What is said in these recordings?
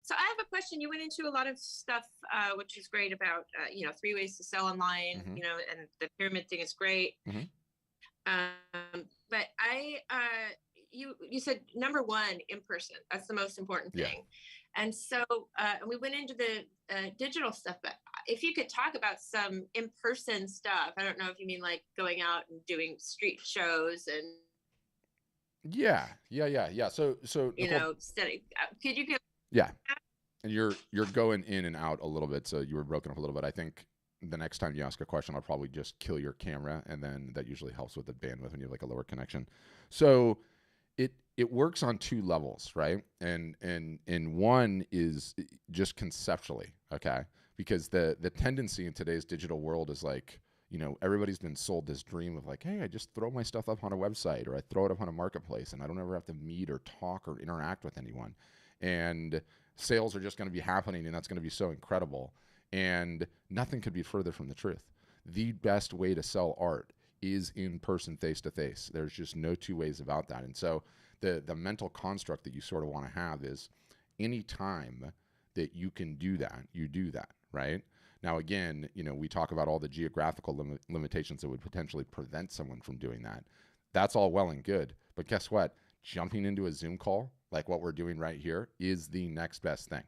So I have a question. You went into a lot of stuff, which is great about, 3 ways to sell online, Mm-hmm. and the pyramid thing is great. Mm-hmm. But you said number one, in person. That's the most important Yeah. thing. And so we went into the digital stuff, but if you could talk about some in-person stuff, I don't know if you mean like going out and doing street shows and, Yeah. So Nicole, study. Could you give yeah, and you're going in and out a little bit, so you were broken up a little bit. I think the next time you ask a question, I'll probably just kill your camera, and then that usually helps with the bandwidth when you have like a lower connection. So it works on two levels, right? And one is just conceptually, okay? Because the tendency in today's digital world is like, everybody's been sold this dream of like, hey, I just throw my stuff up on a website or I throw it up on a marketplace and I don't ever have to meet or talk or interact with anyone. And sales are just going to be happening and that's going to be so incredible. And nothing could be further from the truth. The best way to sell art is in person, face to face. There's just no two ways about that. And so the mental construct that you sort of want to have is any time that you can do that, you do that, right? Now, again, we talk about all the geographical limitations that would potentially prevent someone from doing that. That's all well and good. But guess what? Jumping into a Zoom call, like what we're doing right here, is the next best thing,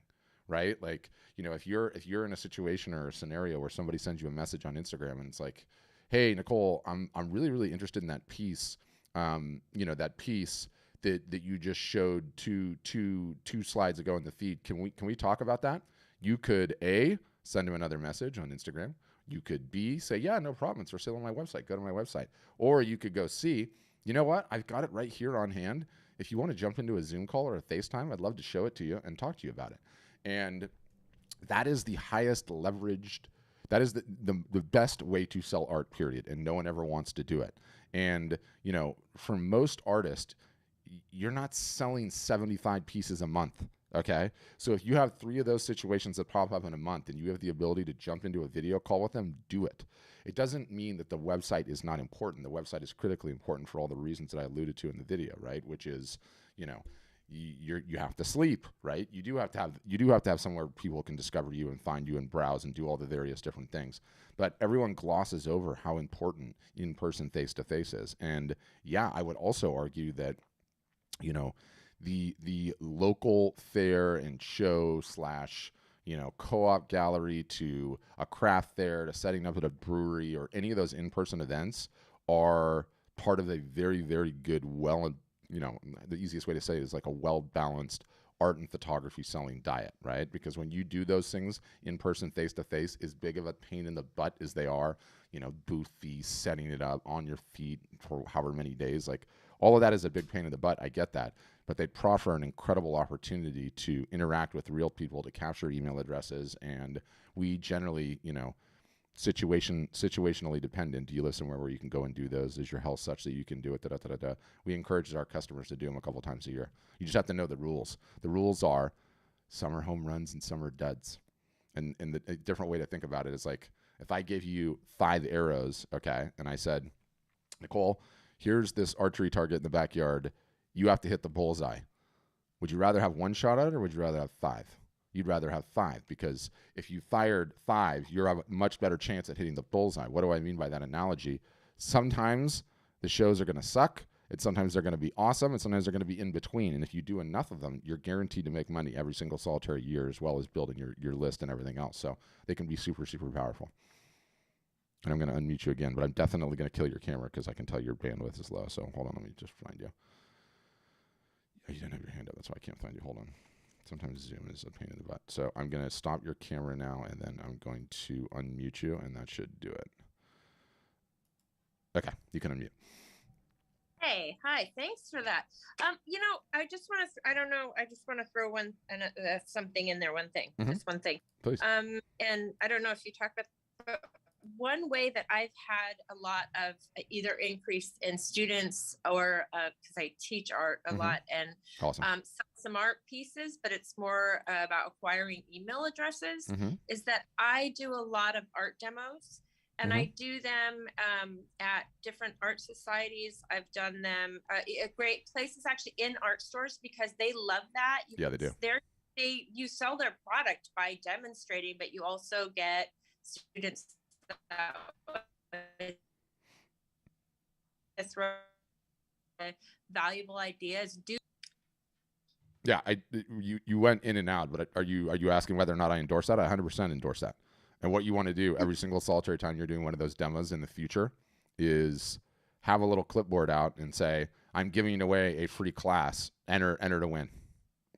right? Like, if you're in a situation or a scenario where somebody sends you a message on Instagram and it's like, hey, Nicole, I'm really, really interested in that piece, that piece that you just showed two slides ago in the feed. Can we talk about that? You could A, send him another message on Instagram. You could B, say, yeah, no problem. It's for sale on my website. Go to my website. Or you could go C, you know what? I've got it right here on hand. If you want to jump into a Zoom call or a FaceTime, I'd love to show it to you and talk to you about it. And that is the highest leveraged, that is the best way to sell art, period. And no one ever wants to do it. And, for most artists, you're not selling 75 pieces a month. Okay. So if you have three of those situations that pop up in a month and you have the ability to jump into a video call with them, do it. It doesn't mean that the website is not important. The website is critically important for all the reasons that I alluded to in the video, right? Which is, you have to sleep, right? You do have to have somewhere people can discover you and find you and browse and do all the various different things. But everyone glosses over how important in-person face-to-face is. And yeah, I would also argue that the local fair and show slash co-op gallery to a craft fair to setting up at a brewery or any of those in-person events are part of a very, very good, the easiest way to say it is like a well-balanced art and photography selling diet, right? Because when you do those things in person, face to face, as big of a pain in the butt as they are, booth fees, setting it up on your feet for however many days, like all of that is a big pain in the butt. I get that. But they proffer an incredible opportunity to interact with real people, to capture email addresses. And we generally, situationally dependent. Do you live somewhere where you can go and do those? Is your health such that you can do it? Da, da, da, da, da. We encourage our customers to do them a couple times a year. You just have to know the rules. The rules are some are home runs and some are duds. And a different way to think about it is like if I give you 5 arrows, okay, and I said, Nicole, here's this archery target in the backyard. You have to hit the bullseye. Would you rather have one shot at it or would you rather have 5? You'd rather have 5 because if you fired 5, you have a much better chance at hitting the bullseye. What do I mean by that analogy? Sometimes the shows are going to suck, and sometimes they're going to be awesome, and sometimes they're going to be in between. And if you do enough of them, you're guaranteed to make money every single solitary year, as well as building your list and everything else. So they can be super, super powerful. And I'm going to unmute you again, but I'm definitely going to kill your camera because I can tell your bandwidth is low. So hold on, let me just find you. You didn't have your hand up, that's why I can't find you. Hold on. Sometimes Zoom is a pain in the butt. So I'm going to stop your camera now, and then I'm going to unmute you, and that should do it. Okay, you can unmute. Hey, hi, thanks for that. I just want to, I don't know, I just want to throw something in there, one thing, just one thing. Please. And I don't know if you talk about one way that I've had a lot of either increase in students or because I teach art a lot and awesome. Some art pieces, but it's more about acquiring email addresses, is that I do a lot of art demos. And I do them at different art societies. I've done them at great places, actually, in art stores, because they love that. Yeah, they do. you sell their product by demonstrating, but you also get students that throw valuable ideas. Yeah, you went in and out, but are you asking whether or not I endorse that? I 100% endorse that. And what you want to do every single solitary time you're doing one of those demos in the future is have a little clipboard out and say, I'm giving away a free class, enter to win,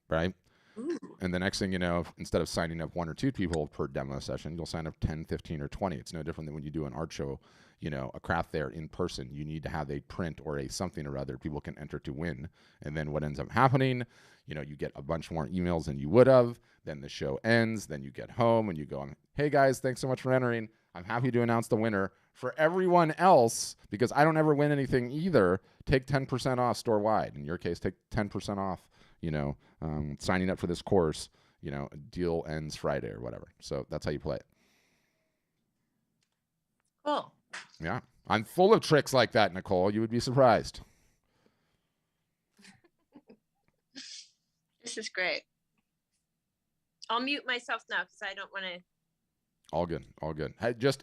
right? Ooh. And the next thing you know, instead of signing up 1 or 2 people per demo session, you'll sign up 10, 15, or 20. It's no different than when you do an art show, a craft fair in person. You need to have a print or a something or other people can enter to win. And then what ends up happening, you get a bunch more emails than you would have. Then the show ends. Then you get home and you go, hey guys, thanks so much for entering. I'm happy to announce the winner. For everyone else, because I don't ever win anything either, take 10% off store-wide. In your case, take 10% off, signing up for this course, deal ends Friday or whatever. So that's how you play it. Cool. Yeah. I'm full of tricks like that, Nicole. You would be surprised. This is great. I'll mute myself now because I don't want to. All good. All good.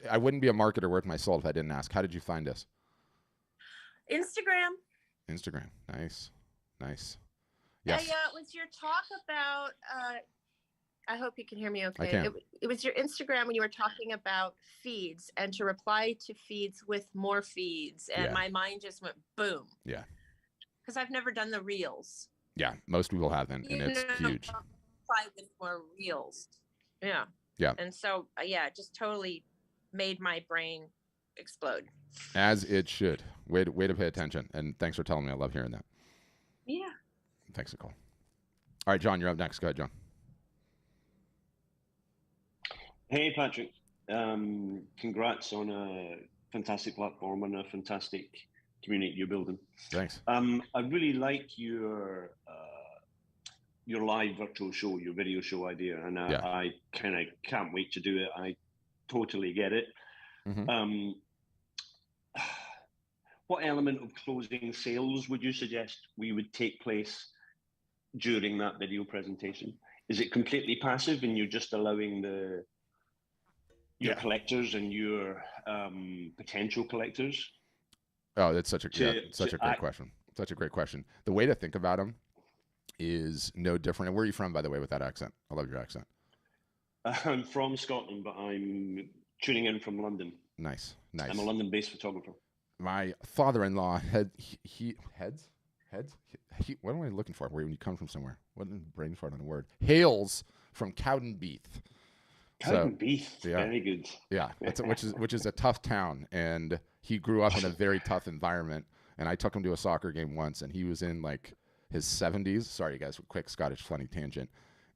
I wouldn't be a marketer worth my salt if I didn't ask. How did you find us? Instagram. Nice. Yes. Yeah, it was your talk about, I hope you can hear me okay. I can. It was your Instagram when you were talking about feeds and to reply to feeds with more feeds. And my mind just went boom. Yeah. Because I've never done the reels. Yeah, most people haven't, and it's huge. Reply with more reels. Yeah. Yeah. And so, it just totally made my brain explode. As it should. Way to pay attention. And thanks for telling me. I love hearing that. Yeah. Thanks, Nicole. All right, John, you're up next. Go ahead, John. Hey, Patrick. Congrats on a fantastic platform and a fantastic community you're building. Thanks. I really like your live virtual show, your video show idea, and I kind of can't wait to do it. I totally get it. Mm-hmm. What element of closing sales would you suggest we would take place during that video presentation? Is it completely passive and you're just allowing your collectors and your potential collectors? Oh, that's such a great question. Such a great question. The way to think about them is no different. And where are you from, by the way, with that accent? I love your accent. I'm from Scotland, but I'm tuning in from London. Nice. I'm a London-based photographer. My father-in-law what am I looking for? When you come from somewhere, what is brain fart on a word? Hails from Cowdenbeath. Cowdenbeath, very good. Yeah, which is a tough town, and he grew up in a very tough environment. And I took him to a soccer game once, and he was in like his 70s. Sorry, guys, quick Scottish funny tangent.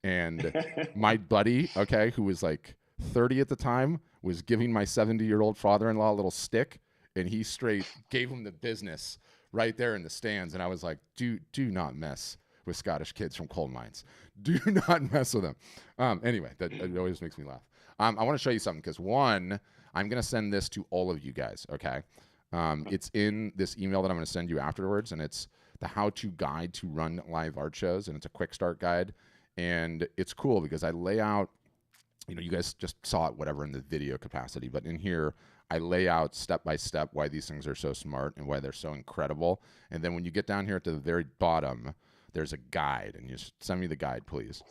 And my buddy, who was like 30 at the time, was giving my 70-year-old father-in-law a little stick, and he straight gave him the business right there in the stands. And I was like, do not mess with Scottish kids from coal mines. Do not mess with them. Anyway, that always makes me laugh. I want to show you something because, one, I'm going to send this to all of you guys, okay? It's in this email that I'm going to send you afterwards, and it's the how-to guide to run live art shows, and it's a quick start guide. And it's cool because I lay out, you guys just saw it, whatever, in the video capacity, but in here, I lay out step by step why these things are so smart and why they're so incredible. And then when you get down here at the very bottom, there's a guide, and you just send me the guide, please.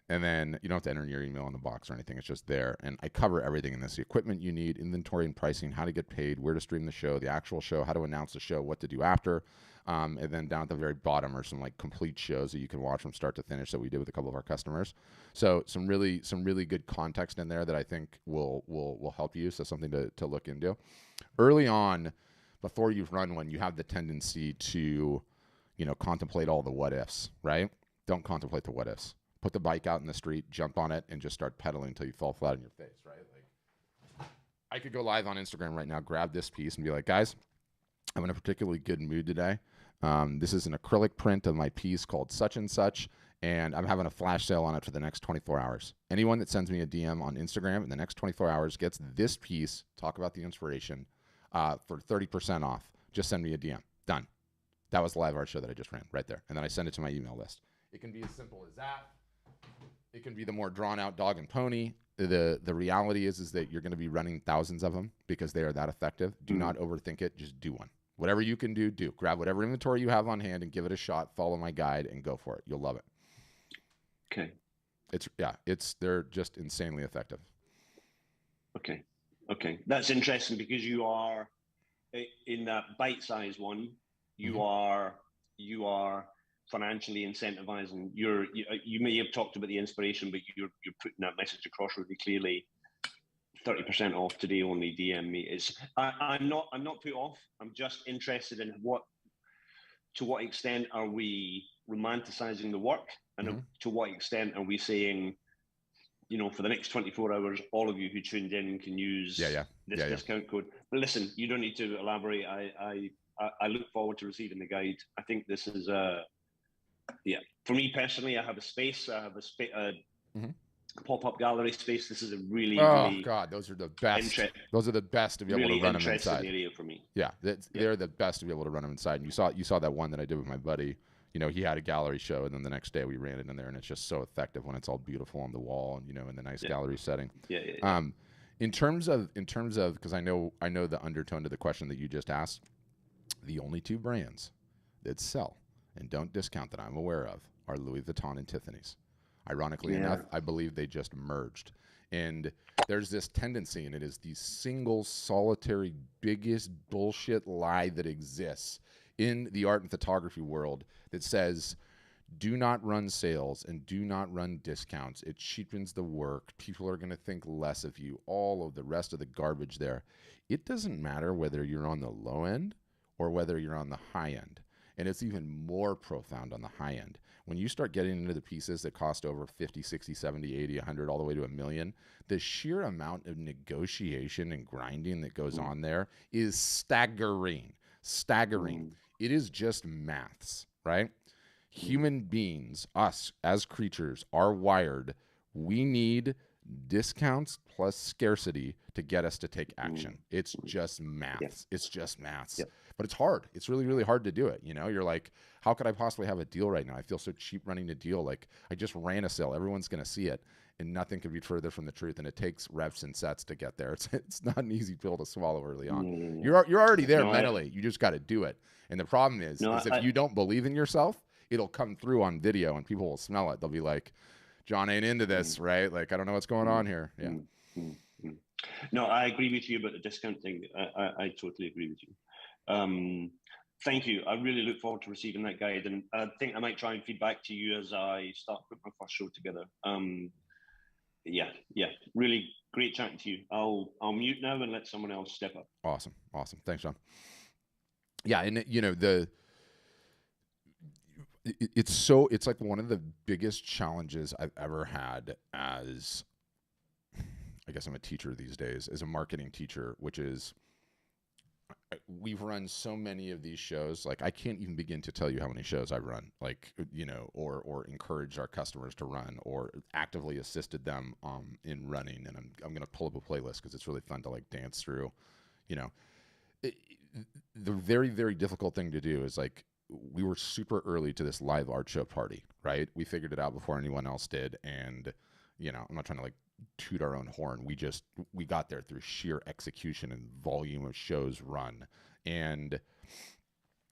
And then you don't have to enter your email in the box or anything. It's just there. And I cover everything in this: the equipment you need, inventory and pricing, how to get paid, where to stream the show, the actual show, how to announce the show, what to do after. And then down at the very bottom are some like complete shows that you can watch from start to finish that we did with a couple of our customers. So some really good context in there that I think will help you. So something to look into. Early on, before you've run one, you have the tendency to, contemplate all the what ifs, right? Don't contemplate the what ifs. Put the bike out in the street, jump on it, and just start pedaling until you fall flat on your face, right? Like, I could go live on Instagram right now, grab this piece, and be like, guys, I'm in a particularly good mood today. This is an acrylic print of my piece called such and such, and I'm having a flash sale on it for the next 24 hours. Anyone that sends me a DM on Instagram in the next 24 hours gets this piece, talk about the inspiration, for 30% off. Just send me a DM. Done. That was the live art show that I just ran right there. And then I send it to my email list. It can be as simple as that. It can be the more drawn out dog and pony. The reality is that you're going to be running thousands of them because they are that effective. Do not overthink it. Just do one. Whatever you can do. Grab whatever inventory you have on hand and give it a shot. Follow my guide and go for it. You'll love it. Okay. They're just insanely effective. Okay. That's interesting because you are in that bite-sized one. You are financially incentivizing. You may have talked about the inspiration, but you're putting that message across really clearly. 30% off today only. DM me. I'm not put off. I'm just interested in to what extent are we romanticizing the work, and to what extent are we saying, for the next 24 hours, all of you who tuned in can use this discount code. But listen, you don't need to elaborate. I look forward to receiving the guide. I think this is for me personally, I have a space. I have a pop-up gallery space. This is a really God, those are the best. Those are the best to be able to run them inside. Area for me. Yeah, they're the best to be able to run them inside. And you saw that one that I did with my buddy. He had a gallery show, and then the next day we ran it in there, and it's just so effective when it's all beautiful on the wall and in the nice gallery setting. Yeah. In terms of because I know the undertone to the question that you just asked. The only two brands that sell and don't discount that I'm aware of are Louis Vuitton and Tiffany's. Ironically enough, I believe they just merged. And there's this tendency, and it is the single solitary biggest bullshit lie that exists in the art and photography world that says, do not run sales and do not run discounts. It cheapens the work. People are going to think less of you. All of the rest of the garbage there. It doesn't matter whether you're on the low end or whether you're on the high end. And it's even more profound on the high end. When you start getting into the pieces that cost over 50, 60, 70, 80, 100, all the way to $1 million, the sheer amount of negotiation and grinding that goes on there is staggering. It is just maths, right? Human beings, us as creatures, are wired. We need discounts plus scarcity to get us to take action. It's just maths. It's just maths. But it's hard. It's really, really hard to do it. You're like, how could I possibly have a deal right now? I feel so cheap running a deal. Like, I just ran a sale. Everyone's going to see it. And nothing could be further from the truth. And it takes reps and sets to get there. It's not an easy pill to swallow early on. You're already there mentally. You just got to do it. And the problem is if you don't believe in yourself, it'll come through on video and people will smell it. They'll be like, John ain't into this, right? Like, I don't know what's going on here. Yeah. No, I agree with you about the discount thing. I totally agree with you. Thank you. I really look forward to receiving that guide, and I think I might try and feed back to you as I start putting my first show together. Really great chatting to you. I'll mute now and let someone else step up. Awesome. Thanks, John. Yeah, and it's like one of the biggest challenges I've ever had as, I guess I'm a teacher these days, as a marketing teacher, which is we've run so many of these shows. Like, I can't even begin to tell you how many shows I've run, like, or encouraged our customers to run or actively assisted them in running. And I'm going to pull up a playlist because it's really fun to like dance through, the very, very difficult thing to do is like, we were super early to this live art show party, right? We figured it out before anyone else did. And, I'm not trying to like toot our own horn. We got there through sheer execution and volume of shows run. And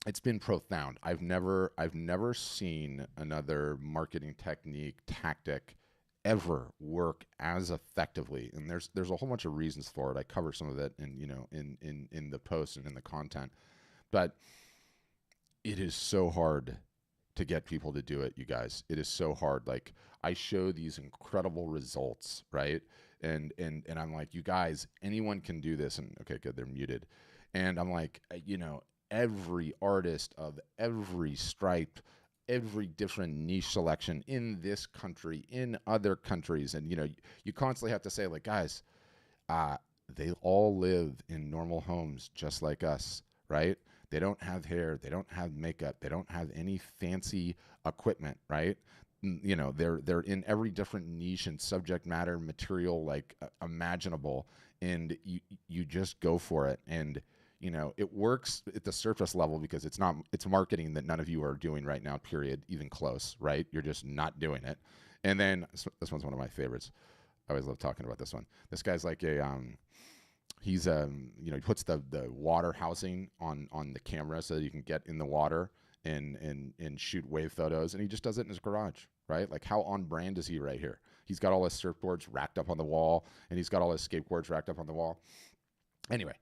it's been profound. I've never seen another marketing tactic ever work as effectively. And there's a whole bunch of reasons for it. I cover some of it in the post and in the content, but it is so hard to get people to do it, you guys. It is so hard. Like, I show these incredible results, right? And I'm like, you guys, anyone can do this. And okay, good, they're muted. And I'm like, every artist of every stripe, every different niche selection in this country, in other countries. And, you constantly have to say, like, guys, they all live in normal homes just like us, right? They don't have hair. They don't have makeup. They don't have any fancy equipment, right? They're in every different niche and subject matter material like imaginable, and you just go for it. And it works at the surface level because it's marketing that none of you are doing right now, period, even close, right? You're just not doing it. And then this one's one of my favorites. I always love talking about this one. This guy's like he's you know, he puts the water housing on the camera so that you can get in the water and shoot wave photos, and he just does it in his garage, right? Like, how on brand is he right here? He's got all his surfboards racked up on the wall, and he's got all his skateboards racked up on the wall. Anyway,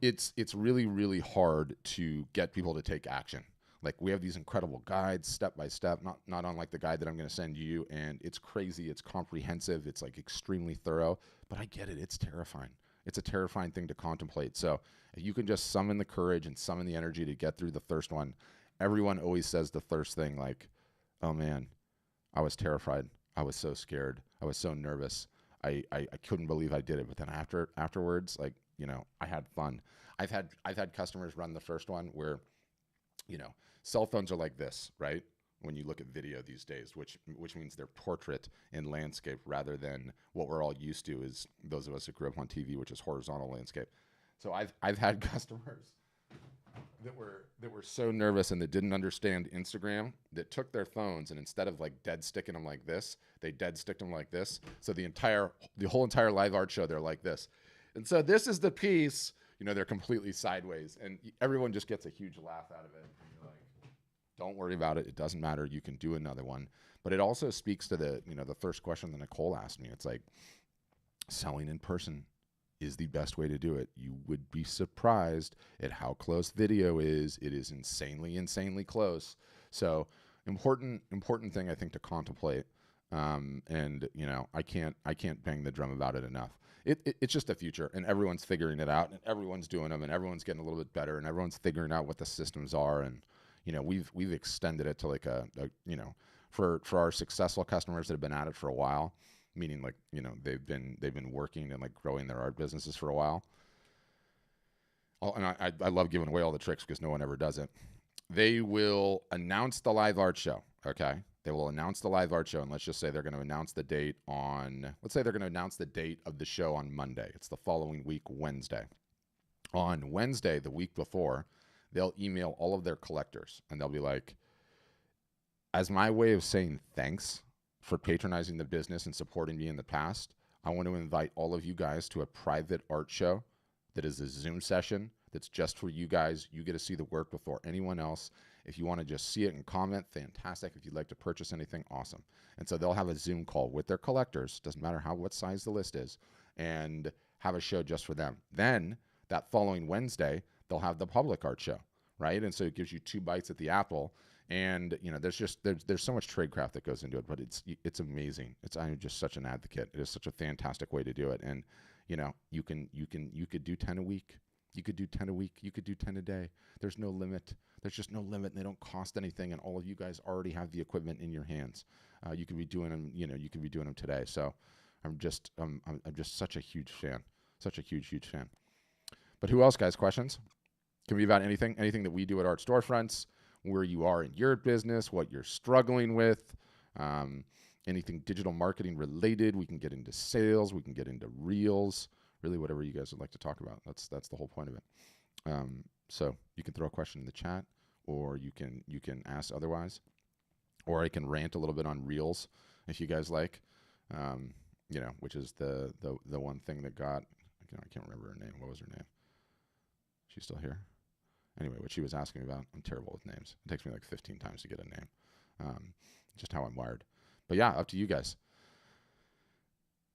it's really, really hard to get people to take action. Like, we have these incredible guides, step by step, not unlike the guide that I'm going to send you, and it's crazy, it's comprehensive, it's like extremely thorough, but I get it, it's terrifying. It's a terrifying thing to contemplate. So if you can just summon the courage and summon the energy to get through the first one, everyone always says the first thing, like, oh man, I was terrified. I was so scared. I was so nervous. I couldn't believe I did it. But then afterwards, like, you know, I had fun. I've had customers run the first one where, you know, cell phones are like this, right? When you look at video these days, which means they're portrait and landscape rather than what we're all used to is those of us that grew up on TV, which is horizontal landscape. So I've had customers that were so nervous and that didn't understand Instagram that took their phones and instead of like dead sticking them like this, they dead sticked them like this. So the whole entire live art show, they're like this. And so this is the piece, you know, they're completely sideways and everyone just gets a huge laugh out of it. Don't worry about it. It doesn't matter. You can do another one. But it also speaks to the first question that Nicole asked me. It's like, selling in person is the best way to do it. You would be surprised at how close video is. It is insanely, insanely close. So important thing, I think, to contemplate. And you know, I can't bang the drum about it enough. It's just the future, and everyone's figuring it out, and everyone's doing them, and everyone's getting a little bit better, and everyone's figuring out what the systems are. And you know, we've extended it to like a you know, for our successful customers that have been at it for a while, meaning like, you know, they've been working and like growing their art businesses for a while. And I love giving away all the tricks because no one ever does it. They will announce the live art show. Okay. They will announce the live art show. And let's just say they're going to announce the date let's say they're going to announce the date of the show on Monday. It's the following week, Wednesday. On Wednesday, the week before, they'll email all of their collectors and they'll be like, as my way of saying thanks for patronizing the business and supporting me in the past, I want to invite all of you guys to a private art show that is a Zoom session that's just for you guys. You get to see the work before anyone else. If you want to just see it and comment, fantastic. If you'd like to purchase anything, awesome. And so they'll have a Zoom call with their collectors, doesn't matter what size the list is, and have a show just for them. Then that following Wednesday, they'll have the public art show, right? And so it gives you 2 bites at the apple. And you know, there's so much tradecraft that goes into it, but it's amazing. I'm just such an advocate. It is such a fantastic way to do it. And you know, you could do 10 a week. You could do 10 a week. You could do 10 a day. There's no limit. There's just no limit. And they don't cost anything. And all of you guys already have the equipment in your hands. You could be doing them. You know, you could be doing them today. So I'm just such a huge fan. Such a huge fan. But who else, guys? Questions? Can be about anything that we do at Art Storefronts, where you are in your business, what you're struggling with, anything digital marketing related. We can get into sales. We can get into reels. Really, whatever you guys would like to talk about. That's the whole point of it. So you can throw a question in the chat, or you can ask otherwise, or I can rant a little bit on reels if you guys like. You know, which is the one thing that got. I can't remember her name. What was her name? She's still here. Anyway, what she was asking about, I'm terrible with names. It takes me like 15 times to get a name. Just how I'm wired. But yeah, up to you guys.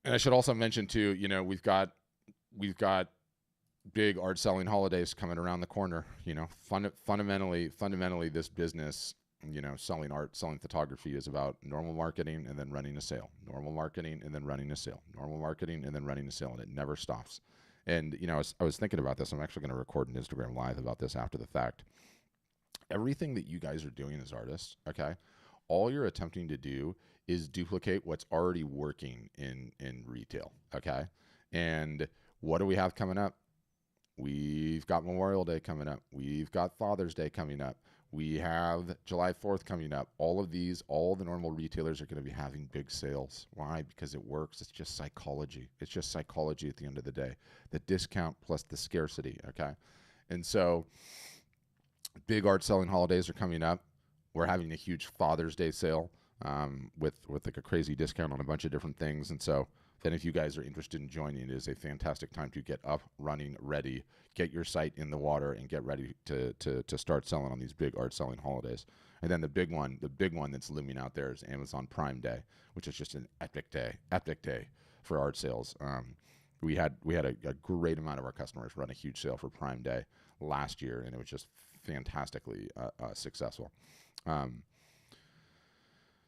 And I should also mention too, you know, we've got big art selling holidays coming around the corner. You know, fundamentally, this business, you know, selling art, selling photography is about normal marketing and then running a sale. Normal marketing and then running a sale. Normal marketing and then running a sale, and it never stops. And, you know, I was thinking about this. I'm actually going to record an Instagram live about this after the fact. Everything that you guys are doing as artists, okay, all you're attempting to do is duplicate what's already working in retail, okay? And what do we have coming up? We've got Memorial Day coming up. We've got Father's Day coming up. We have July 4th coming up. All the normal retailers are going to be having big sales. Why? Because it works. It's just psychology. It's just psychology at the end of the day. The discount plus the scarcity, okay? And so big art selling holidays are coming up. We're having a huge Father's Day sale with like a crazy discount on a bunch of different things. And so then if you guys are interested in joining, it is a fantastic time to get up, running, ready, get your site in the water, and get ready to start selling on these big art selling holidays. And then the big one that's looming out there is Amazon Prime Day, which is just an epic day for art sales. We had a great amount of our customers run a huge sale for Prime Day last year, and it was just fantastically successful.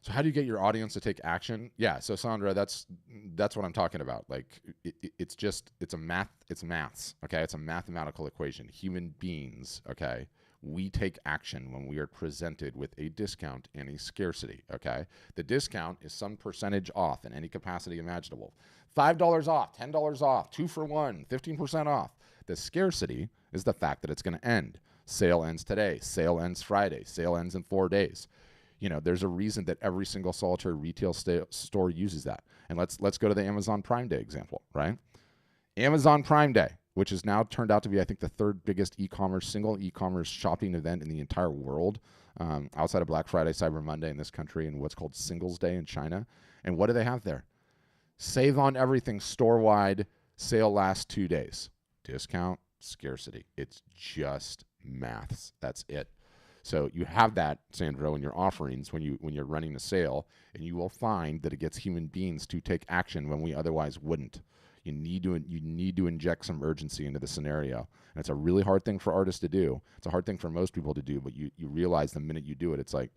So how do you get your audience to take action? Yeah, so Sandra, that's what I'm talking about. Like it's maths, okay? It's a mathematical equation. Human beings, okay? We take action when we are presented with a discount and a scarcity, okay? The discount is some percentage off in any capacity imaginable. $5 off, $10 off, 2 for 1, 15% off. The scarcity is the fact that it's going to end. Sale ends today. Sale ends Friday. Sale ends in 4 days. You know, there's a reason that every single solitary retail store uses that. And let's go to the Amazon Prime Day example, right? Amazon Prime Day, which has now turned out to be, I think, the third biggest single e-commerce shopping event in the entire world, outside of Black Friday, Cyber Monday in this country, and what's called Singles Day in China. And what do they have there? Save on everything store-wide, sale lasts 2 days. Discount, scarcity. It's just maths. That's it. So you have that, Sandro, in your offerings when you're running a sale, and you will find that it gets human beings to take action when we otherwise wouldn't. You need to inject some urgency into the scenario. And it's a really hard thing for artists to do. It's a hard thing for most people to do, but you realize the minute you do it, it's like,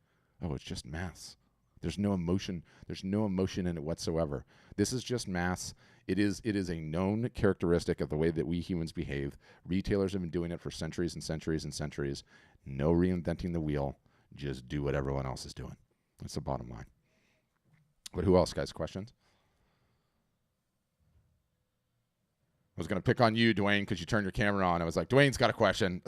oh, it's just maths. There's no emotion. There's no emotion in it whatsoever. This is just maths. It is a known characteristic of the way that we humans behave. Retailers have been doing it for centuries and centuries and centuries. No reinventing the wheel. Just do what everyone else is doing. That's the bottom line. But who else, guys? Questions? I was going to pick on you, Dwayne, because you turned your camera on. I was like, Dwayne's got a question.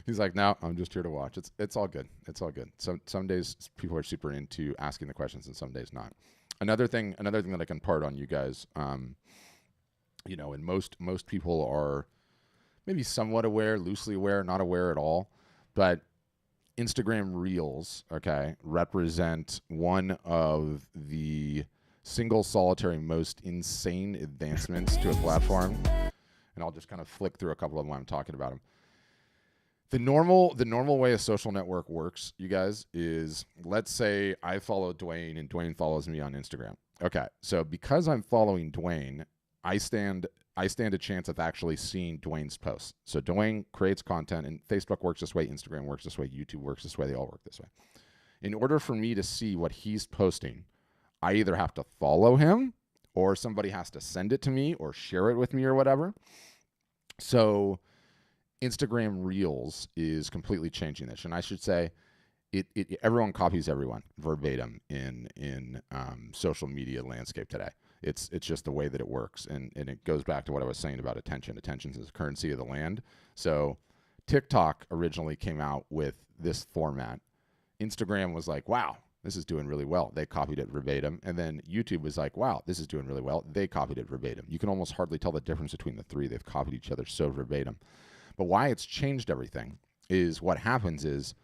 He's like, no, I'm just here to watch. It's all good. It's all good. Some days people are super into asking the questions, and some days not. Another thing that I can part on you guys, and most people are maybe somewhat aware, loosely aware, not aware at all, but Instagram Reels, okay, represent one of the single solitary most insane advancements to a platform. And I'll just kind of flick through a couple of them while I'm talking about them. The normal way a social network works, you guys, is let's say I follow Dwayne and Dwayne follows me on Instagram. Okay, so because I'm following Dwayne, I stand a chance of actually seeing Dwayne's posts. So Dwayne creates content, and Facebook works this way, Instagram works this way, YouTube works this way, they all work this way. In order for me to see what he's posting, I either have to follow him or somebody has to send it to me or share it with me or whatever. So Instagram Reels is completely changing this. And I should say everyone copies everyone verbatim in social media landscape today. It's just the way that it works. And it goes back to what I was saying about attention. Attention is the currency of the land. So TikTok originally came out with this format. Instagram was like, wow, this is doing really well. They copied it verbatim. And then YouTube was like, wow, this is doing really well. They copied it verbatim. You can almost hardly tell the difference between the three. They've copied each other so verbatim. But why it's changed everything is what happens is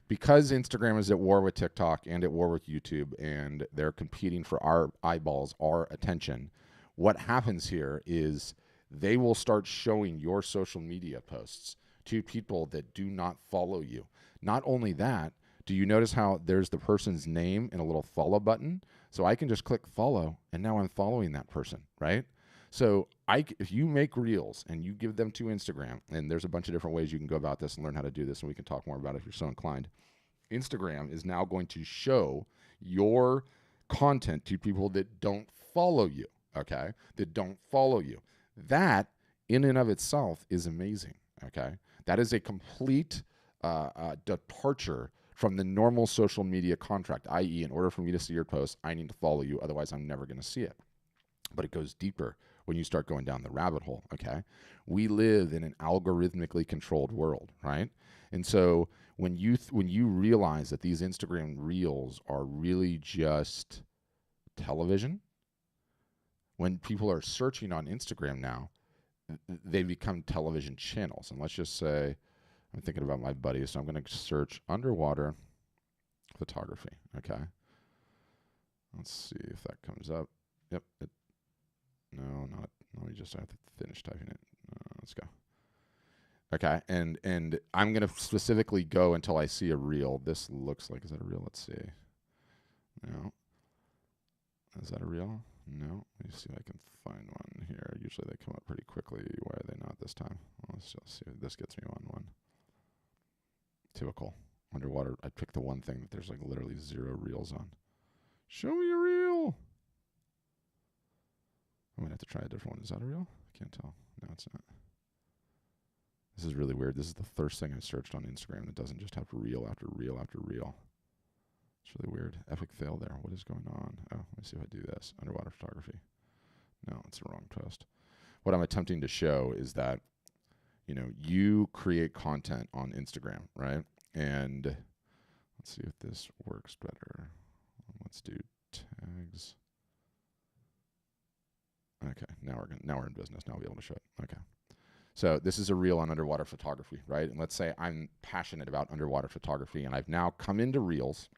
because Instagram is at war with TikTok and at war with YouTube, and they're competing for our eyeballs, our attention, what happens here is they will start showing your social media posts to people that do not follow you. Not only that, do you notice how there's the person's name and a little follow button? So I can just click follow, and now I'm following that person, right? So if you make Reels and you give them to Instagram, and there's a bunch of different ways you can go about this and learn how to do this, and we can talk more about it if you're so inclined. Instagram is now going to show your content to people that don't follow you, okay? That don't follow you. That, in and of itself, is amazing, okay? That is a complete departure from the normal social media contract, i.e., in order for me to see your post, I need to follow you, otherwise I'm never going to see it. But it goes deeper when you start going down the rabbit hole, okay? We live in an algorithmically controlled world, right? And so when you realize that these Instagram Reels are really just television, when people are searching on Instagram now, they become television channels. And let's just say, I'm thinking about my buddy, so I'm going to search underwater photography. Okay. Let's see if that comes up. Yep. No, not. Let me just have to finish typing it. Let's go. Okay, and I'm gonna specifically go until I see a reel. This looks like, is that a reel? Let's see. No. Is that a reel? No. Let me see if I can find one here. Usually they come up pretty quickly. Why are they not this time? Well, let's just see if this gets me on one. Typical. Underwater. I picked the one thing that there's like literally 0 reels on. Show me a reel. I'm gonna have to try a different one. Is that a reel? I can't tell. No, it's not. This is really weird. This is the first thing I searched on Instagram that doesn't just have reel after reel after reel. It's really weird. Epic fail there. What is going on? Oh, let me see if I do this. Underwater photography. No, it's the wrong post. What I'm attempting to show is that, you create content on Instagram, right? And let's see if this works better. Let's do tags. Okay, now we're in business. Now I'll be able to show it. Okay. So this is a reel on underwater photography, right? And let's say I'm passionate about underwater photography, and I've now come into Reels.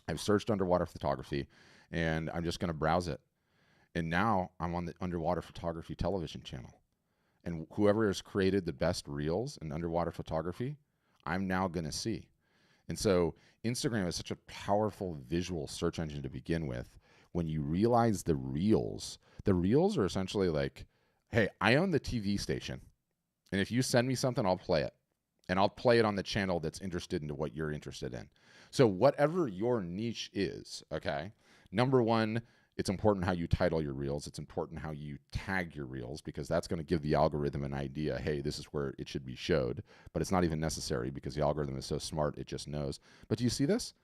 I've searched underwater photography, and I'm just going to browse it. And now I'm on the underwater photography television channel. And whoever has created the best reels in underwater photography, I'm now going to see. And so Instagram is such a powerful visual search engine to begin with. When you realize the reels are essentially like, hey, I own the TV station. And if you send me something, I'll play it. And I'll play it on the channel that's interested in what you're interested in. So whatever your niche is, okay, number one, it's important how you title your reels. It's important how you tag your reels, because that's going to give the algorithm an idea, hey, this is where it should be showed. But it's not even necessary because the algorithm is so smart, it just knows. But do you see this?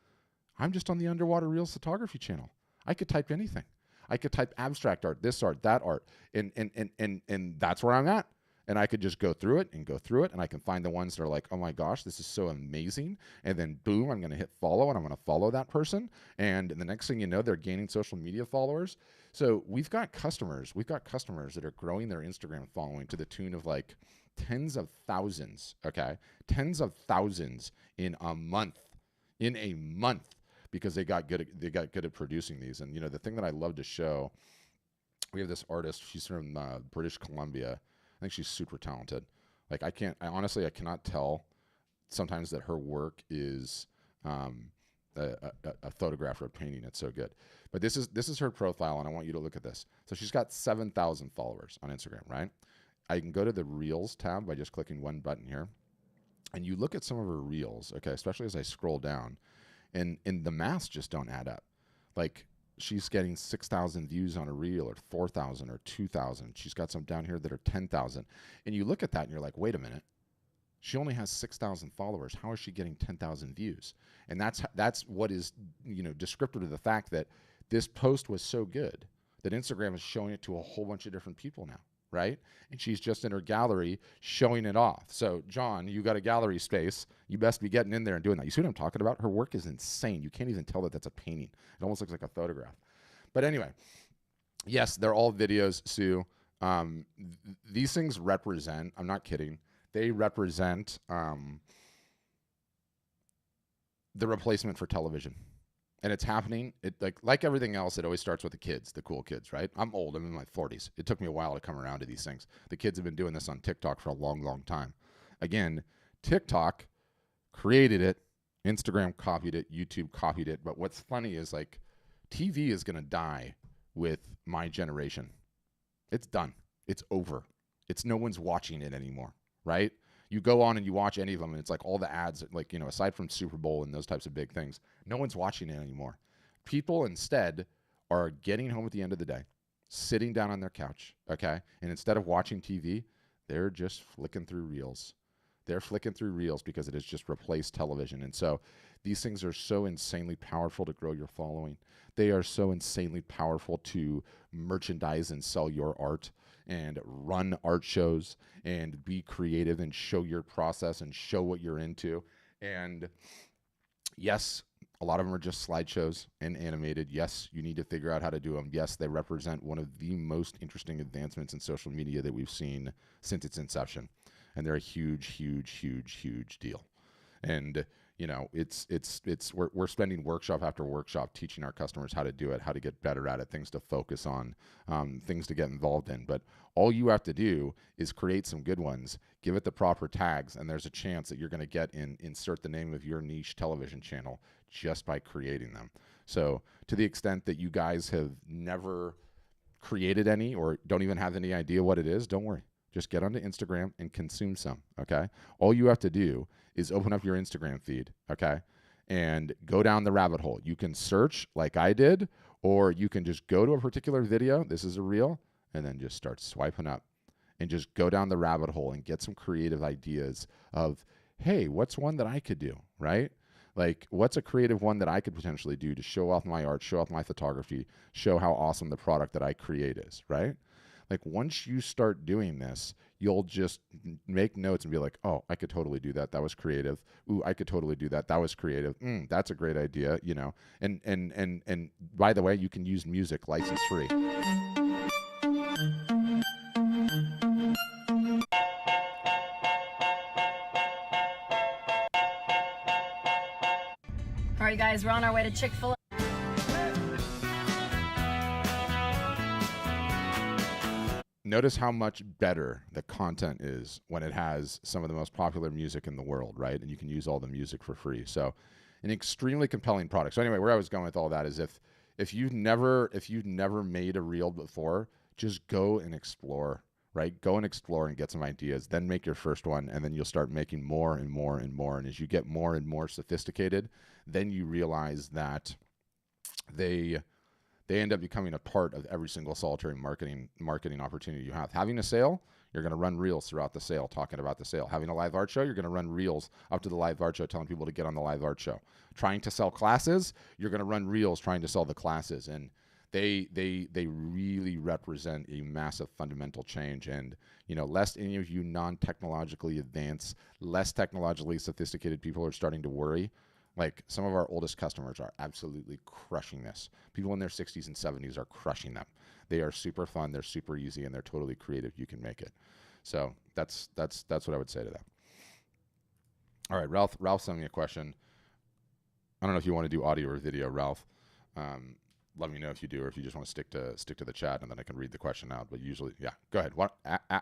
I'm just on the underwater reels photography channel. I could type anything. I could type abstract art, this art, that art, and that's where I'm at. And I could just go through it, and I can find the ones that are like, oh my gosh, this is so amazing. And then boom, I'm going to hit follow, and I'm going to follow that person. And the next thing you know, they're gaining social media followers. So we've got customers that are growing their Instagram following to the tune of like tens of thousands, okay? Tens of thousands in a month, because they got good at producing these. And, the thing that I love to show, we have this artist, she's from British Columbia. I think she's super talented. Like I cannot tell sometimes that her work is a photograph or a painting. It's so good. But this is her profile, and I want you to look at this. So she's got 7,000 followers on Instagram, right? I can go to the Reels tab by just clicking one button here, and you look at some of her Reels, okay, especially as I scroll down, and the maths just don't add up. Like, she's getting 6,000 views on a reel, or 4,000 or 2,000. She's got some down here that are 10,000. And you look at that and you're like, wait a minute. She only has 6,000 followers. How is she getting 10,000 views? And that's what is, descriptive of the fact that this post was so good that Instagram is showing it to a whole bunch of different people now, right? And she's just in her gallery showing it off. So, John, you got a gallery space. You best be getting in there and doing that. You see what I'm talking about? Her work is insane. You can't even tell that that's a painting. It almost looks like a photograph. But anyway, yes, they're all videos, Sue. These things represent, I'm not kidding, they represent the replacement for television. And it's happening. It like everything else, it always starts with the kids, the cool kids, right? I'm old. I'm in my 40s. It took me a while to come around to these things. The kids have been doing this on TikTok for a long, long time. Again, TikTok created it. Instagram copied it. YouTube copied it. But what's funny is, like, TV is going to die with my generation. It's done. It's over. It's no one's watching it anymore, right? You go on and you watch any of them, and it's like all the ads, like, aside from Super Bowl and those types of big things, no one's watching it anymore. People instead are getting home at the end of the day, sitting down on their couch, okay? And instead of watching TV, they're just flicking through reels. They're flicking through reels because it has just replaced television. And so these things are so insanely powerful to grow your following. They are so insanely powerful to merchandise and sell your art and run art shows and be creative and show your process and show what you're into. And yes, a lot of them are just slideshows and animated. Yes, you need to figure out how to do them. Yes, they represent one of the most interesting advancements in social media that we've seen since its inception. And they're a huge, huge, huge, huge deal. And You know, we're spending workshop after workshop teaching our customers how to do it, how to get better at it, things to focus on, things to get involved in. But all you have to do is create some good ones, give it the proper tags, and there's a chance that you're going to insert the name of your niche television channel just by creating them. So to the extent that you guys have never created any or don't even have any idea what it is, don't worry. Just get onto Instagram and consume some, okay? All you have to do is open up your Instagram feed, okay, and go down the rabbit hole. You can search like I did, or you can just go to a particular video, this is a reel, and then just start swiping up and just go down the rabbit hole and get some creative ideas of, hey, what's one that I could do, right? Like, what's a creative one that I could potentially do to show off my art, show off my photography, show how awesome the product that I create is, right? Like, once you start doing this, you'll just make notes and be like, oh, I could totally do that. That was creative. Ooh, I could totally do that. That was creative. That's a great idea, you know. And by the way, you can use music license free. All right, guys, we're on our way to Chick-fil-A. Notice how much better the content is when it has some of the most popular music in the world, right? And you can use all the music for free. So an extremely compelling product. So anyway, where I was going with all that is if you've never made a reel before, just go and explore, right? Go and explore and get some ideas, then make your first one, and then you'll start making more and more and more. And as you get more and more sophisticated, then you realize that they end up becoming a part of every single solitary marketing opportunity you have. Having a sale, you're going to run reels throughout the sale, talking about the sale. Having a live art show, you're going to run reels up to the live art show, telling people to get on the live art show. Trying to sell classes, you're going to run reels trying to sell the classes. And they really represent a massive fundamental change. And, you know, lest any of you non-technologically advanced, less technologically sophisticated people are starting to worry, like, some of our oldest customers are absolutely crushing this. People in their 60s and 70s are crushing them. They are super fun, they're super easy, and they're totally creative. You can make it. So that's what I would say to that. All right, Ralph sent me a question. I don't know if you want to do audio or video, Ralph. Let me know if you do, or if you just want to stick to the chat, and then I can read the question out. But usually, yeah, go ahead.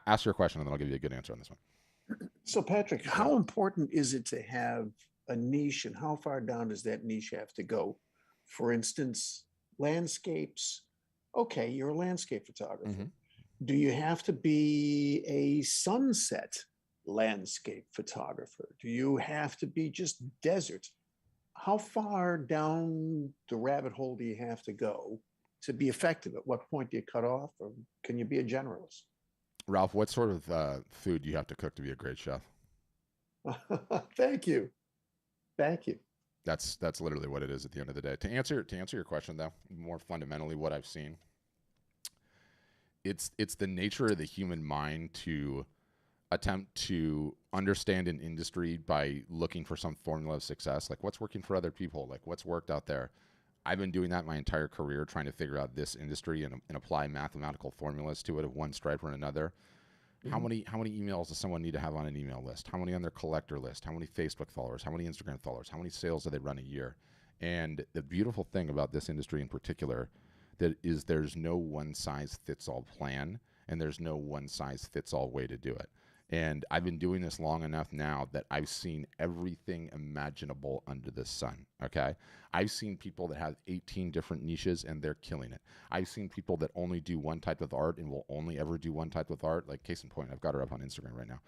Ask your question, and then I'll give you a good answer on this one. So, Patrick, how important is it to have a niche, and how far down does that niche have to go? For instance, landscapes. Okay, you're a landscape photographer. Mm-hmm. Do you have to be a sunset landscape photographer? Do you have to be just desert? How far down the rabbit hole do you have to go to be effective? At what point do you cut off, or can you be a generalist? Ralph, what sort of food do you have to cook to be a great chef? Thank you. That's literally what it is at the end of the day. To answer your question, though, more fundamentally, what I've seen, it's the nature of the human mind to attempt to understand an industry by looking for some formula of success, like what's working for other people, like what's worked out there. I've been doing that my entire career, trying to figure out this industry and apply mathematical formulas to it of one stripe or another. How many emails does someone need to have on an email list? How many on their collector list? How many Facebook followers? How many Instagram followers? How many sales do they run a year? And the beautiful thing about this industry in particular that is there's no one-size-fits-all plan, and there's no one-size-fits-all way to do it. And I've been doing this long enough now that I've seen everything imaginable under the sun, okay? I've seen people that have 18 different niches and they're killing it. I've seen people that only do one type of art and will only ever do one type of art. Like, case in point, I've got her up on Instagram right now.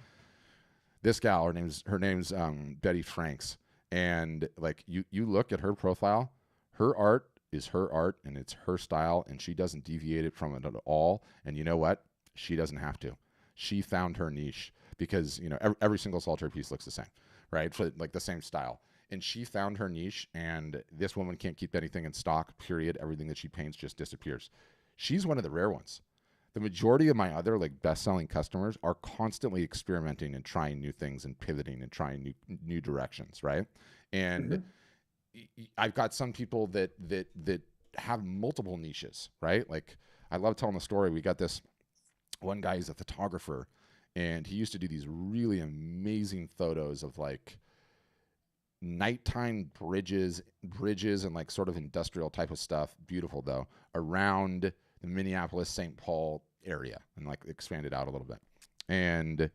This gal, her name's Betty Franks. And like, you look at her profile, her art is her art and it's her style, and she doesn't deviate it from it at all. And you know what? She doesn't have to. She found her niche because, you know, every single solitaire piece looks the same, right? For like the same style. And she found her niche, and this woman can't keep anything in stock, period. Everything that she paints just disappears. She's one of the rare ones. The majority of my other like best-selling customers are constantly experimenting and trying new things and pivoting and trying new directions, right? And I've got some people that have multiple niches, right? Like, I love telling the story. We got this one guy, he's a photographer, and he used to do these really amazing photos of like nighttime bridges and like sort of industrial type of stuff, beautiful though, around the Minneapolis, St. Paul area, and like expanded out a little bit. And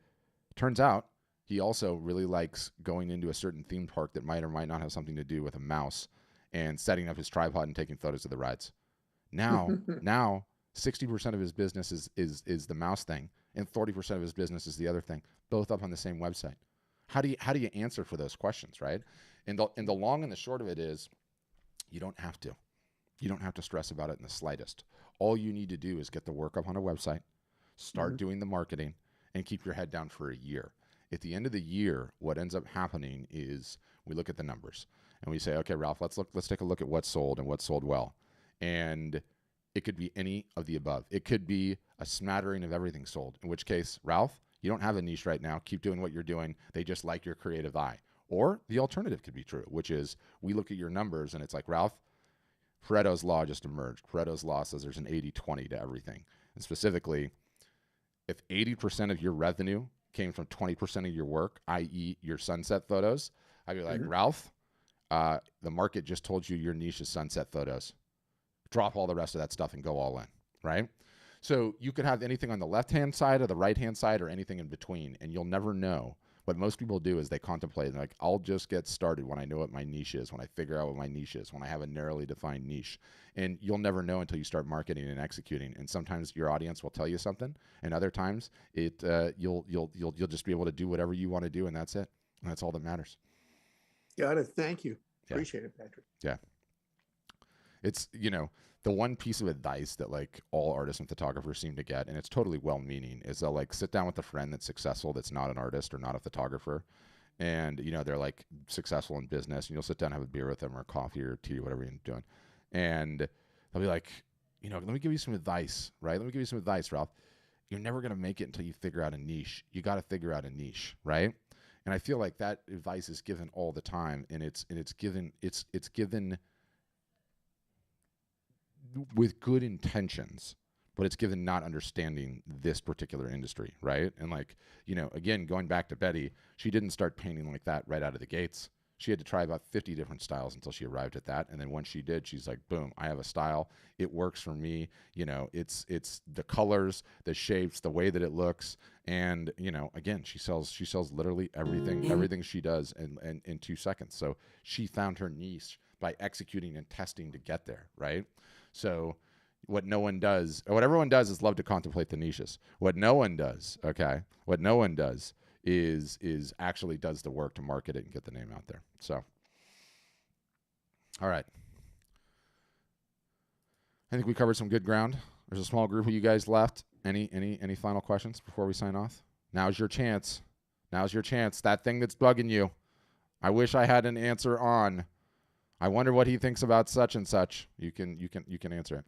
turns out he also really likes going into a certain theme park that might or might not have something to do with a mouse and setting up his tripod and taking photos of the rides. Now 60% of his business is the mouse thing, and 40% of his business is the other thing, both up on the same website. How do you answer for those questions, right? And the long and the short of it is, you don't have to. You don't have to stress about it in the slightest. All you need to do is get the work up on a website, start doing the marketing, and keep your head down for a year. At the end of the year, what ends up happening is we look at the numbers and we say, okay, Ralph, let's take a look at what's sold and what's sold well. And it could be any of the above. It could be a smattering of everything sold, in which case, Ralph, you don't have a niche right now. Keep doing what you're doing. They just like your creative eye. Or the alternative could be true, which is we look at your numbers and it's like, Ralph, Pareto's law just emerged. Pareto's law says there's an 80-20 to everything. And specifically, if 80% of your revenue came from 20% of your work, i.e. your sunset photos, I'd be like, Ralph, the market just told you your niche is sunset photos. Drop all the rest of that stuff and go all in, right? So you could have anything on the left-hand side or the right-hand side or anything in between, and you'll never know. What most people do is they contemplate, like, I'll just get started when I know what my niche is, when I figure out what my niche is, when I have a narrowly defined niche. And you'll never know until you start marketing and executing. And sometimes your audience will tell you something, and other times you'll just be able to do whatever you want to do, and that's it. And that's all that matters. Got it. Thank you. Appreciate it, Patrick. Yeah. It's, the one piece of advice that like all artists and photographers seem to get, and it's totally well-meaning, is they'll like sit down with a friend that's successful, that's not an artist or not a photographer, and they're like successful in business, and you'll sit down and have a beer with them or coffee or tea or whatever you're doing, and they'll be like, let me give you some advice, right? Let me give you some advice, Ralph. You're never gonna make it until you figure out a niche. You got to figure out a niche, right? And I feel like that advice is given all the time, and it's given with good intentions, but it's given not understanding this particular industry, right? And like, again, going back to Betty, she didn't start painting like that right out of the gates. She had to try about 50 different styles until she arrived at that. And then once she did, she's like, boom, I have a style. It works for me. It's the colors, the shapes, the way that it looks. And, again, she sells literally everything she does in 2 seconds. So she found her niche by executing and testing to get there, right? So what everyone does is love to contemplate the niches. What no one does is actually does the work to market it and get the name out there. So, all right. I think we covered some good ground. There's a small group of you guys left. Any final questions before we sign off? Now's your chance. That thing that's bugging you. I wish I had an answer on. I wonder what he thinks about such and such. You can answer it.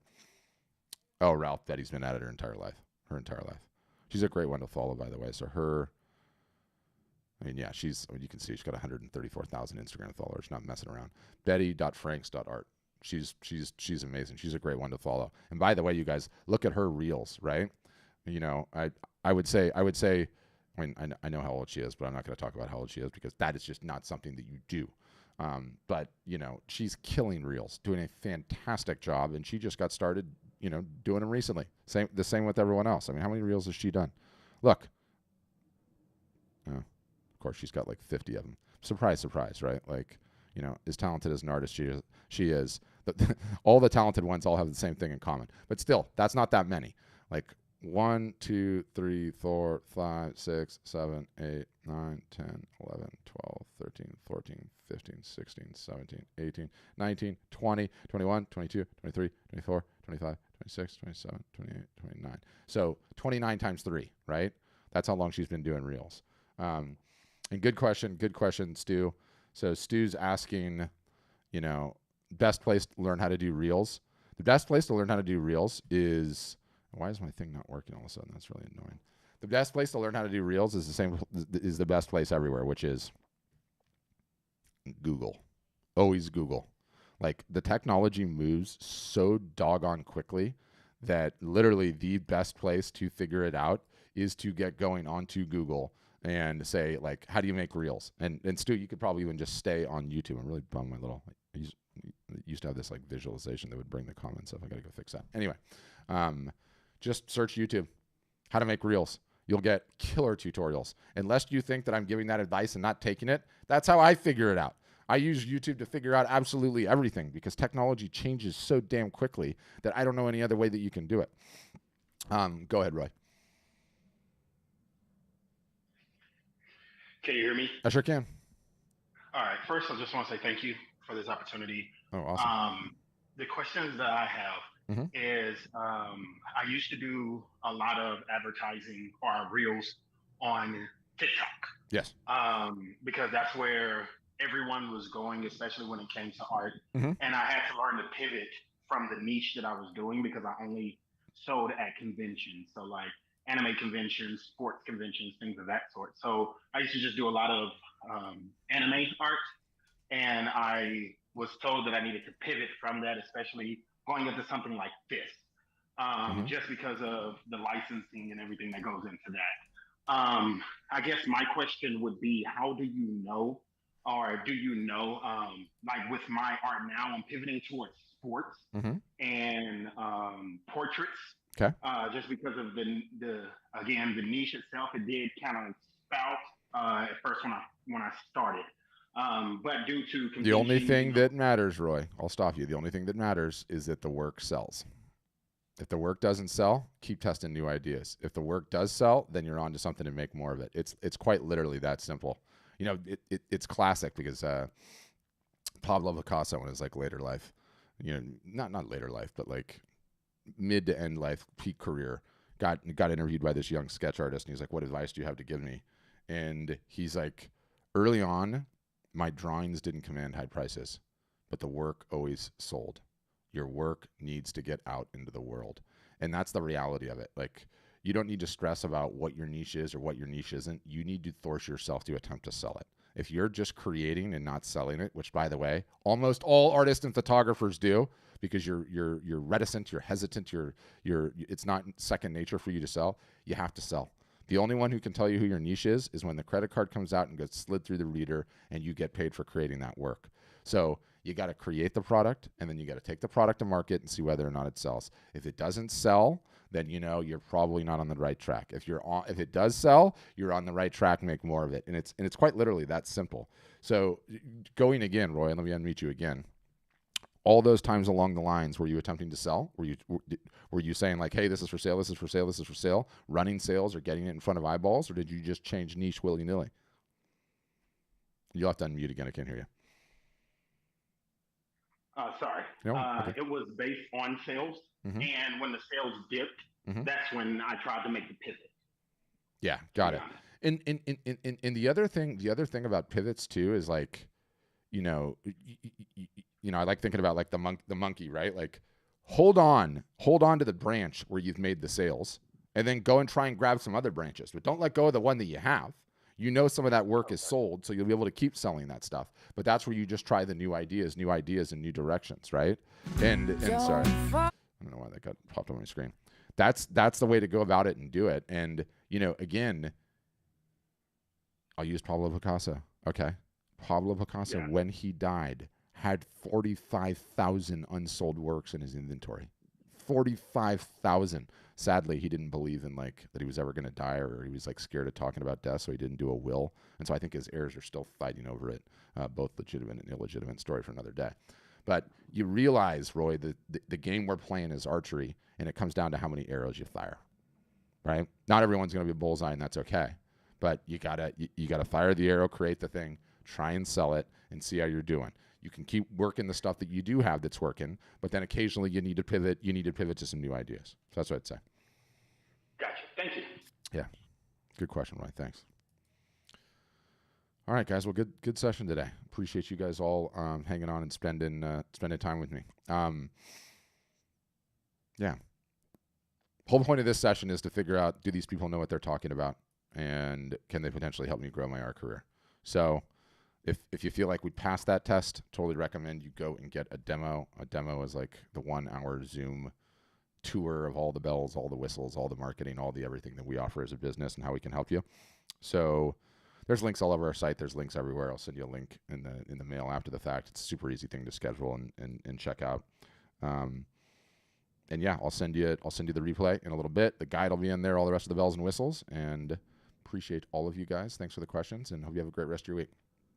Oh, Ralph, Betty's been at it her entire life. She's a great one to follow, by the way. So you can see she's got 134,000 Instagram followers. Not messing around. Betty.franks.art. She's amazing. She's a great one to follow. And by the way, you guys, look at her reels, right? I would say, I know how old she is, but I'm not going to talk about how old she is because that is just not something that you do. But she's killing reels, doing a fantastic job, and she just got started, doing them recently. The same with everyone else. I mean, how many reels has she done? Look, of course, she's got like 50 of them. Surprise, right? Like, as talented as an artist she is. All the talented ones all have the same thing in common. But still, that's not that many. Like 1, 2, 3, 4, 5, 6, 7, 8, 9, 10, 11, 12, 13, 14, 15, 16, 17, 18, 19, 20, 21, 22, 23, 24, 25, 26, 27, 28, 29. So 29 times 3, right? That's how long she's been doing reels. And good question, Stu. So Stu's asking, best place to learn how to do reels. The best place to learn how to do reels is, why is my thing not working all of a sudden? That's really annoying. The best place to learn how to do reels is the best place everywhere, which is Google. Always Google. Like, the technology moves so doggone quickly that literally the best place to figure it out is to get going onto Google and say, like, how do you make reels? And Stu, you could probably even just stay on YouTube. I'm really bummed I used to have this like visualization that would bring the comments up. I got to go fix that. Anyway, just search YouTube, how to make reels. You'll get killer tutorials. Unless you think that I'm giving that advice and not taking it, that's how I figure it out. I use YouTube to figure out absolutely everything because technology changes so damn quickly that I don't know any other way that you can do it. Go ahead, Roy. Can you hear me? I sure can. All right. First, I just want to say thank you for this opportunity. Oh, awesome. The questions that I have is I used to do a lot of advertising or reels on TikTok. Yes. Because that's where everyone was going, especially when it came to art. And I had to learn to pivot from the niche that I was doing because I only sold at conventions. So like anime conventions, sports conventions, things of that sort. So I used to just do a lot of anime art. And I was told that I needed to pivot from that, especially going into something like this, just because of the licensing and everything that goes into that. I guess my question would be, how do you know, or do you know, like with my art now, I'm pivoting towards sports and portraits. Okay. Just because of the niche itself, it did kind of spout at first when I started. But due to the only thing that matters, Roy, I'll stop you. The only thing that matters is that the work sells. If the work doesn't sell, keep testing new ideas. If the work does sell, then you're on to something to make more of it. It's quite literally that simple. You know, it's classic because Pablo Picasso in his like later life, you know, not later life, but like mid to end life, peak career, got interviewed by this young sketch artist, and he's like, "What advice do you have to give me?" And he's like, "Early on, my drawings didn't command high prices, but the work always sold. Your work needs to get out into the world." And that's the reality of it. Like, you don't need to stress about what your niche is or what your niche isn't. You need to force yourself to attempt to sell it. If you're just creating and not selling it, which by the way, almost all artists and photographers do, because you're reticent, you're hesitant, it's not second nature for you to sell, you have to sell. The only one who can tell you who your niche is when the credit card comes out and gets slid through the reader and you get paid for creating that work. So you got to create the product, and then you got to take the product to market and see whether or not it sells. If it doesn't sell, then you know you're probably not on the right track. If it does sell, you're on the right track. Make more of it, and it's quite literally that simple. So going again, Roy, and let me unmute you again. All those times along the lines, were you attempting to sell? Were you saying like, hey, this is for sale, this is for sale, this is for sale, running sales or getting it in front of eyeballs, or did you just change niche willy-nilly? You'll have to unmute again. I can't hear you. Sorry. No? Okay. It was based on sales, and when the sales dipped, that's when I tried to make the pivot. Yeah, got it. And the other thing about pivots too is like, you know, I like thinking about like the monkey, right? Like, hold on to the branch where you've made the sales, and then go and try and grab some other branches, but don't let go of the one that you have. You know, some of that work is sold, so you'll be able to keep selling that stuff. But that's where you just try the new ideas in new directions, right? And sorry, I don't know why that got popped on my screen. That's the way to go about it and do it. And you know, again, I'll use Pablo Picasso. Okay, Pablo Picasso, when he died, had 45,000 unsold works in his inventory. 45,000. Sadly, he didn't believe in like that he was ever going to die, or he was like scared of talking about death, so he didn't do a will. And so I think his heirs are still fighting over it, both legitimate and illegitimate. Story for another day. But you realize, Roy, that the game we're playing is archery, and it comes down to how many arrows you fire, right? Not everyone's going to be a bullseye, and that's okay. But you gotta fire the arrow, create the thing, try and sell it, and see how you're doing. You can keep working the stuff that you do have that's working, but then occasionally you need to pivot. You need to pivot to some new ideas. So that's what I'd say. Gotcha. Thank you. Yeah. Good question, Roy. Thanks. All right, guys. Well, good session today. Appreciate you guys all hanging on and spending time with me. Yeah. Whole point of this session is to figure out, do these people know what they're talking about, and can they potentially help me grow my art career? So if you feel like we passed that test, totally recommend you go and get a demo. A demo is like the 1 hour Zoom tour of all the bells, all the whistles, all the marketing, all the everything that we offer as a business and how we can help you. So there's links all over our site. There's links everywhere. I'll send you a link in the mail after the fact. It's a super easy thing to schedule and check out. And yeah, I'll send you the replay in a little bit. The guide will be in there, all the rest of the bells and whistles. And appreciate all of you guys. Thanks for the questions, and hope you have a great rest of your week.